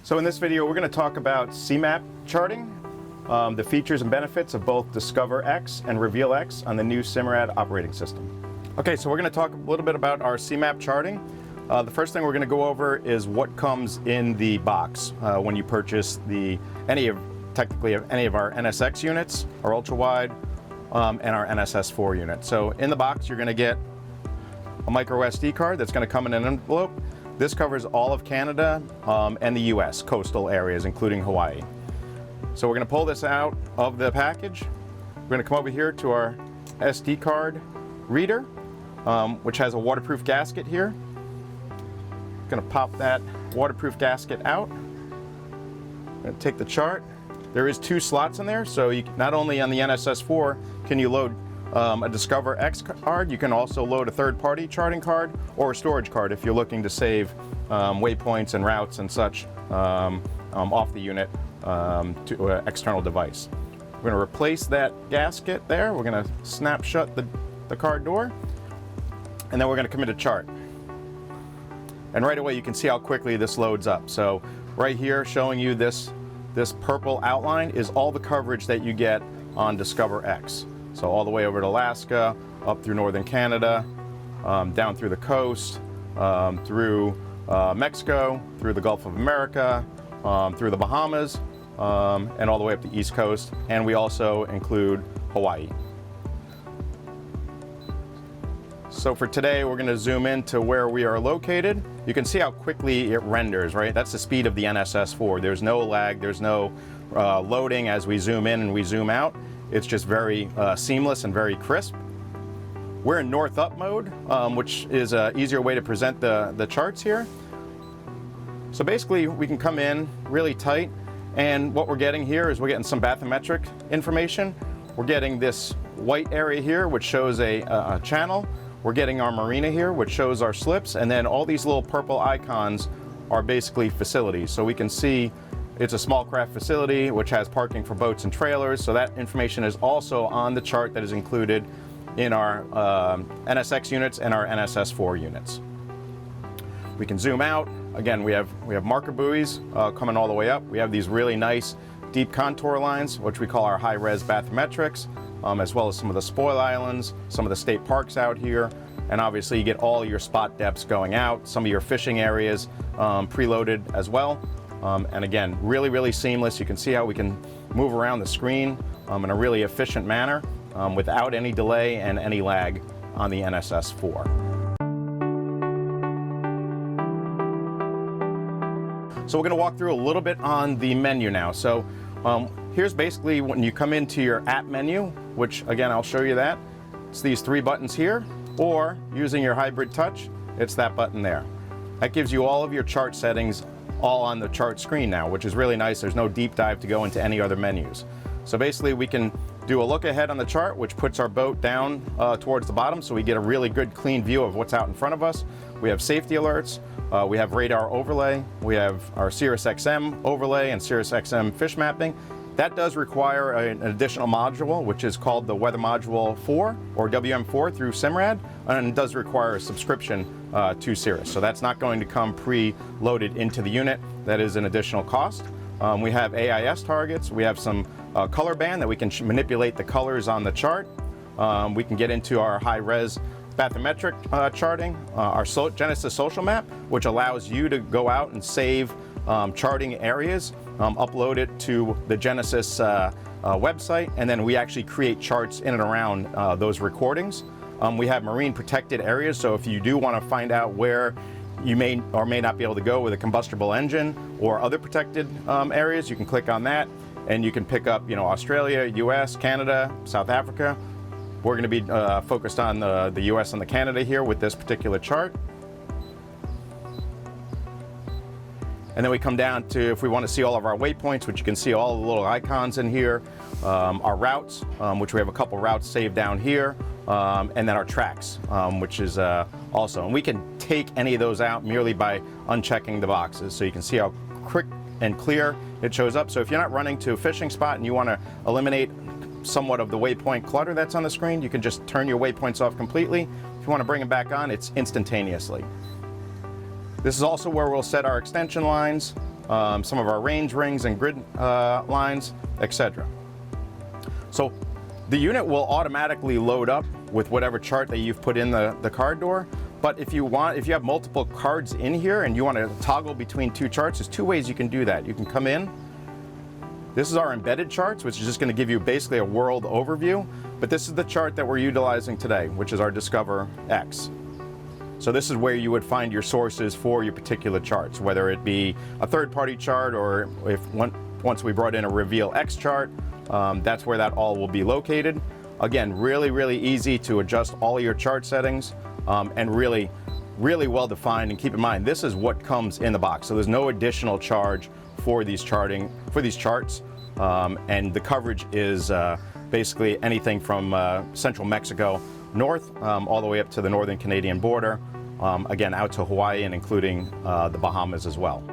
So in this video, we're going to talk about CMAP charting, the features and benefits of both Discover X and Reveal X on the new Simrad operating system. Okay, so we're going to talk a little bit about our CMAP charting. The first thing we're going to go over is what comes in the box when you purchase any of our NSX units, our ultra wide, and our NSS 4 unit. So in the box, you're going to get a micro SD card that's going to come in an envelope. This covers all of Canada and the US coastal areas, including Hawaii. So we're going to pull this out of the package. We're going to come over here to our SD card reader, which has a waterproof gasket here. Going to pop that waterproof gasket out. Going to take the chart. There is 2 slots in there, so you not only on the NSS 4 can you load a Discover X card, you can also load a third-party charting card or a storage card if you're looking to save waypoints and routes and such off the unit to an external device. We're going to replace that gasket there. We're going to snap shut the card door, and then we're going to commit a chart. And right away you can see how quickly this loads up. So right here showing you this purple outline is all the coverage that you get on Discover X. So all the way over to Alaska, up through northern Canada, down through the coast, through Mexico, through the Gulf of America, through the Bahamas, and all the way up the East Coast. And we also include Hawaii. So for today, we're going to zoom in to where we are located. You can see how quickly it renders, right? That's the speed of the NSS 4. There's no lag, there's no loading as we zoom in and we zoom out. It's just very seamless and very crisp. We're in north up mode, which is an easier way to present the charts here. So basically we can come in really tight, and what we're getting here is we're getting some bathymetric information. We're getting this white area here, which shows a channel. We're getting our marina here, which shows our slips, and then all these little purple icons are basically facilities. So we can see it's a small craft facility which has parking for boats and trailers, so that information is also on the chart that is included in our NSX units and our NSS 4 units. We can zoom out. Again, we have marker buoys coming all the way up. We have these really nice deep contour lines, which we call our high-res bathymetrics, as well as some of the spoil islands, some of the state parks out here, and obviously you get all your spot depths going out, some of your fishing areas preloaded as well. And again, really, really seamless. You can see how we can move around the screen in a really efficient manner without any delay and any lag on the NSS 4. So we're going to walk through a little bit on the menu now. So here's basically when you come into your app menu, which again, I'll show you that. It's these 3 buttons here, or using your hybrid touch, it's that button there. That gives you all of your chart settings all on the chart screen now, which is really nice. There's no deep dive to go into any other menus. So basically we can do a look ahead on the chart, which puts our boat down towards the bottom, so we get a really good clean view of what's out in front of us. We have safety alerts, we have radar overlay, we have our SiriusXM overlay and SiriusXM fish mapping. That does require an additional module, which is called the Weather Module 4 or WM4 through Simrad, and it does require a subscription to Sirius. So that's not going to come pre-loaded into the unit. That is an additional cost. We have AIS targets. We have some color band that we can manipulate the colors on the chart. We can get into our high-res bathymetric charting, our Genesis social map, which allows you to go out and save charting areas, upload it to the Genesis website, and then we actually create charts in and around those recordings. We have marine protected areas, so if you do want to find out where you may or may not be able to go with a combustible engine or other protected areas, you can click on that and you can pick up, Australia, US, Canada, South Africa. We're going to be focused on the US and the Canada here with this particular chart. And then we come down to if we want to see all of our waypoints, which you can see all the little icons in here, our routes, which we have a couple routes saved down here, and then our tracks, which is also, and we can take any of those out merely by unchecking the boxes. So you can see how quick and clear it shows up. So if you're not running to a fishing spot and you want to eliminate somewhat of the waypoint clutter that's on the screen, you can just turn your waypoints off completely. If you want to bring them back on, it's instantaneously. This is also where we'll set our extension lines, some of our range rings and grid lines, etc. So the unit will automatically load up with whatever chart that you've put in the card door. But if you have multiple cards in here and you want to toggle between two charts, there's two ways you can do that. You can come in. This is our embedded charts, which is just going to give you basically a world overview. But this is the chart that we're utilizing today, which is our Discover X. So this is where you would find your sources for your particular charts, whether it be a third-party chart or once we brought in a Reveal X chart, that's where that all will be located. Again, really, really easy to adjust all of your chart settings and really, really well defined. And keep in mind, this is what comes in the box. So there's no additional charge for these charts. And the coverage is basically anything from central Mexico north all the way up to the northern Canadian border, again out to Hawaii and including the Bahamas as well.